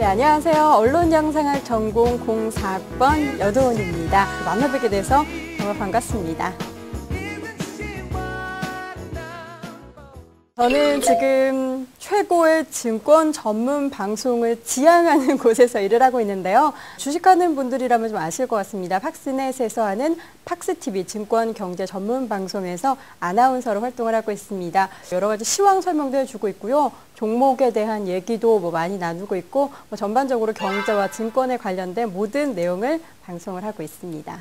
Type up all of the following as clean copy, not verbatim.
네, 안녕하세요. 언론영상학 전공 04학번 여도원입니다. 만나뵙게 돼서 정말 반갑습니다. 저는 지금 최고의 증권 전문 방송을 지향하는 곳에서 일을 하고 있는데요. 주식하는 분들이라면 좀 아실 것 같습니다. 팍스넷에서 하는 팍스TV 증권 경제 전문 방송에서 아나운서로 활동을 하고 있습니다. 여러 가지 시황 설명도 해주고 있고요. 종목에 대한 얘기도 많이 나누고 있고 전반적으로 경제와 증권에 관련된 모든 내용을 방송을 하고 있습니다.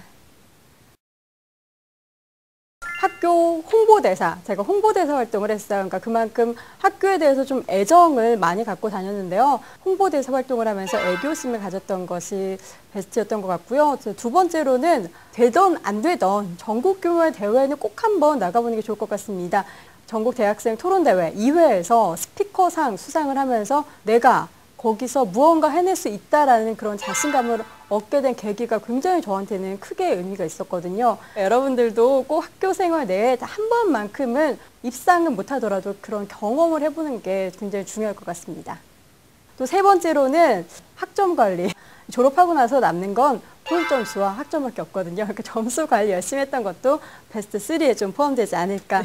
학교 홍보대사, 제가 홍보대사 활동을 했어요. 그러니까 그만큼 학교에 대해서 좀 애정을 많이 갖고 다녔는데요. 홍보대사 활동을 하면서 애교심을 가졌던 것이 베스트였던 것 같고요. 두 번째로는 되던 안 되던 전국 규모의 대회는 꼭 한번 나가보는 게 좋을 것 같습니다. 전국 대학생 토론대회 2회에서 스피커상 수상을 하면서 내가 거기서 무언가 해낼 수 있다라는 그런 자신감을 얻게 된 계기가 굉장히 저한테는 크게 의미가 있었거든요. 여러분들도 꼭 학교 생활 내에 한 번만큼은 입상은 못하더라도 그런 경험을 해보는 게 굉장히 중요할 것 같습니다. 또 세 번째로는 학점 관리. 졸업하고 나서 남는 건 토익점수와 학점밖에 없거든요. 그러니까 점수 관리 열심히 했던 것도 베스트 3에 좀 포함되지 않을까.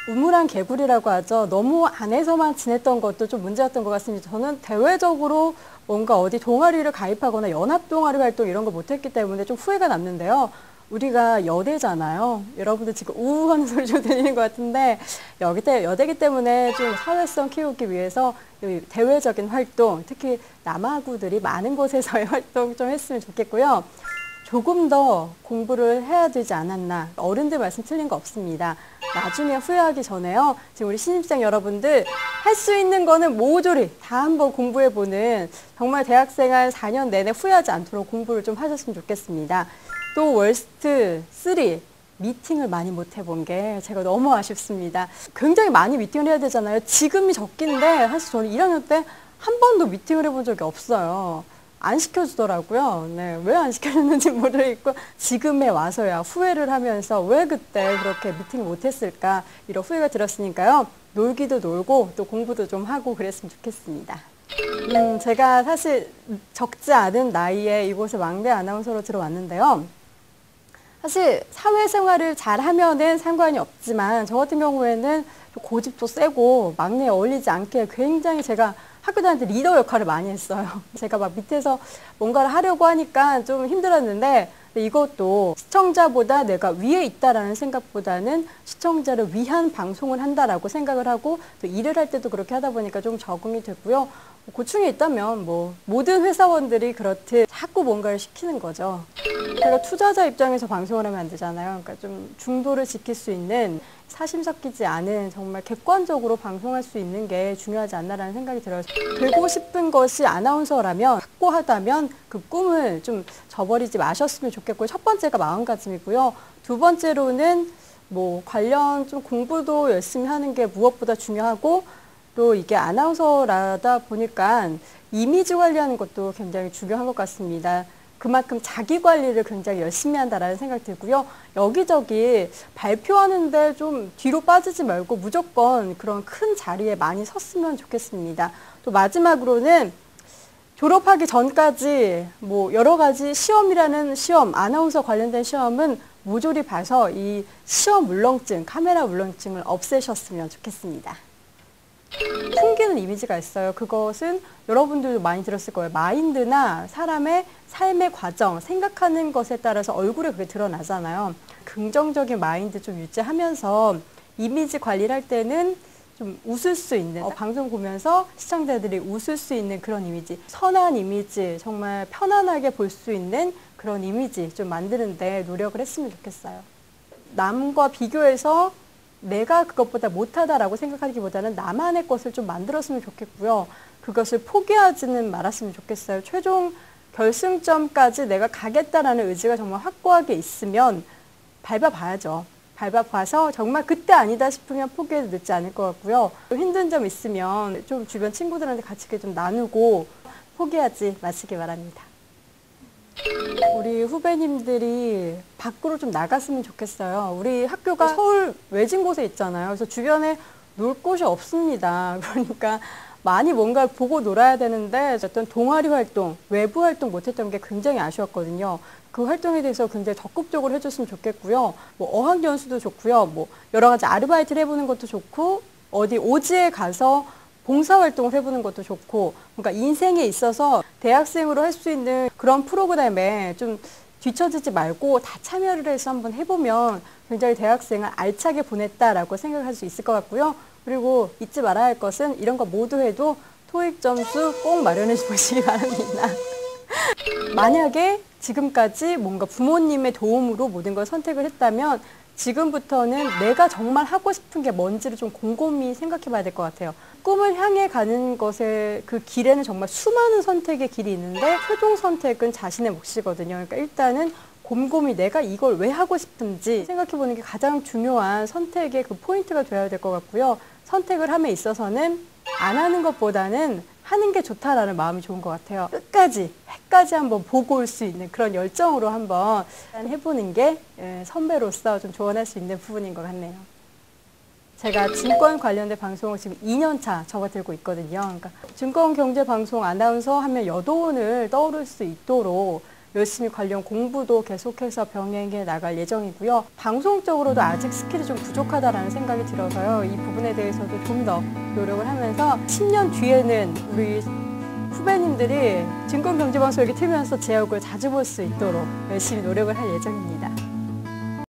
우물안 개구리라고 하죠. 너무 안에서만 지냈던 것도 좀 문제였던 것 같습니다. 저는 대외적으로 뭔가 어디 동아리를 가입하거나 연합 동아리 활동 이런 거 못했기 때문에 좀 후회가 남는데요. 우리가 여대잖아요. 여러분들 지금 우우하는 소리 좀 들리는 것 같은데 여대이기 때문에 좀 사회성 키우기 위해서 대외적인 활동, 특히 남아구들이 많은 곳에서의 활동 좀 했으면 좋겠고요. 조금 더 공부를 해야 되지 않았나. 어른들 말씀 틀린 거 없습니다. 나중에 후회하기 전에요. 지금 우리 신입생 여러분들 할 수 있는 거는 모조리 다 한번 공부해보는 정말 대학생활 4년 내내 후회하지 않도록 공부를 좀 하셨으면 좋겠습니다. 또 월스트 3. 미팅을 많이 못 해본 게 제가 너무 아쉽습니다. 굉장히 많이 미팅을 해야 되잖아요. 지금이 적긴데 사실 저는 1학년 때 한 번도 미팅을 해본 적이 없어요. 안 시켜주더라고요. 네, 왜 안 시켜줬는지 모르겠고 지금에 와서야 후회를 하면서 왜 그때 그렇게 미팅을 못했을까 이런 후회가 들었으니까요. 놀기도 놀고 또 공부도 좀 하고 그랬으면 좋겠습니다. 제가 사실 적지 않은 나이에 이곳에 막내 아나운서로 들어왔는데요. 사실 사회생활을 잘하면은 상관이 없지만 저 같은 경우에는 고집도 세고 막내에 어울리지 않게 굉장히 제가 학교 다닐 때 리더 역할을 많이 했어요. 제가 막 밑에서 뭔가를 하려고 하니까 좀 힘들었는데 이것도 시청자보다 내가 위에 있다라는 생각보다는 시청자를 위한 방송을 한다라고 생각을 하고 또 일을 할 때도 그렇게 하다 보니까 좀 적응이 됐고요. 고충이 있다면 모든 회사원들이 그렇듯 자꾸 뭔가를 시키는 거죠. 제가 투자자 입장에서 방송을 하면 안 되잖아요. 그러니까 좀 중도를 지킬 수 있는 사심 섞이지 않은 정말 객관적으로 방송할 수 있는 게 중요하지 않나라는 생각이 들어요. 되고 싶은 것이 아나운서라면 확고하다면 그 꿈을 좀 저버리지 마셨으면 좋겠고요. 첫 번째가 마음가짐이고요. 두 번째로는 관련 좀 공부도 열심히 하는 게 무엇보다 중요하고 또 이게 아나운서라다 보니까 이미지 관리하는 것도 굉장히 중요한 것 같습니다. 그만큼 자기 관리를 굉장히 열심히 한다라는 생각이 들고요. 여기저기 발표하는데 좀 뒤로 빠지지 말고 무조건 그런 큰 자리에 많이 섰으면 좋겠습니다. 또 마지막으로는 졸업하기 전까지 여러 가지 시험이라는 시험, 아나운서 관련된 시험은 모조리 봐서 이 시험 울렁증, 카메라 울렁증을 없애셨으면 좋겠습니다. 풍기는 이미지가 있어요. 그것은 여러분들도 많이 들었을 거예요. 마인드나 사람의 삶의 과정, 생각하는 것에 따라서 얼굴에 그게 드러나잖아요. 긍정적인 마인드 좀 유지하면서 이미지 관리를 할 때는 좀 웃을 수 있는, 방송 보면서 시청자들이 웃을 수 있는 그런 이미지, 선한 이미지, 정말 편안하게 볼 수 있는 그런 이미지 좀 만드는 데 노력을 했으면 좋겠어요. 남과 비교해서 내가 그것보다 못하다라고 생각하기보다는 나만의 것을 좀 만들었으면 좋겠고요. 그것을 포기하지는 말았으면 좋겠어요. 최종 결승점까지 내가 가겠다라는 의지가 정말 확고하게 있으면 밟아봐야죠. 밟아봐서 정말 그때 아니다 싶으면 포기해도 늦지 않을 것 같고요. 힘든 점 있으면 좀 주변 친구들한테 같이 좀 나누고 포기하지 마시기 바랍니다. 우리 후배님들이 밖으로 좀 나갔으면 좋겠어요. 우리 학교가 서울 외진 곳에 있잖아요. 그래서 주변에 놀 곳이 없습니다. 그러니까 많이 뭔가 보고 놀아야 되는데 어떤 동아리 활동, 외부 활동 못했던 게 굉장히 아쉬웠거든요. 그 활동에 대해서 굉장히 적극적으로 해줬으면 좋겠고요. 뭐 어학연수도 좋고요. 뭐 여러 가지 아르바이트를 해보는 것도 좋고 어디 오지에 가서 봉사활동을 해보는 것도 좋고, 그러니까 인생에 있어서 대학생으로 할 수 있는 그런 프로그램에 좀 뒤처지지 말고 다 참여를 해서 한번 해보면 굉장히 대학생을 알차게 보냈다라고 생각할 수 있을 것 같고요. 그리고 잊지 말아야 할 것은 이런 거 모두 해도 토익 점수 꼭 마련해 보시기 바랍니다. 만약에 지금까지 뭔가 부모님의 도움으로 모든 걸 선택을 했다면 지금부터는 내가 정말 하고 싶은 게 뭔지를 좀 곰곰이 생각해 봐야 될 것 같아요. 꿈을 향해 가는 것의 그 길에는 정말 수많은 선택의 길이 있는데 최종 선택은 자신의 몫이거든요. 그러니까 일단은 곰곰이 내가 이걸 왜 하고 싶은지 생각해 보는 게 가장 중요한 선택의 그 포인트가 되어야 될 것 같고요. 선택을 함에 있어서는 안 하는 것보다는 하는 게 좋다라는 마음이 좋은 것 같아요. 해까지 한번 보고 올 수 있는 그런 열정으로 한번 해보는 게 선배로서 좀 조언할 수 있는 부분인 것 같네요. 제가 증권 관련된 방송을 지금 2년차 접어들고 있거든요. 그러니까 증권경제방송 아나운서 하면 여도원을 떠오를 수 있도록 열심히 관련 공부도 계속해서 병행해 나갈 예정이고요. 방송적으로도 아직 스킬이 좀 부족하다라는 생각이 들어서요. 이 부분에 대해서도 좀 더 노력을 하면서 10년 뒤에는 우리 후배님들이 증권경제방송 이렇게 틀면서 제 얼굴 자주 볼 수 있도록 열심히 노력을 할 예정입니다.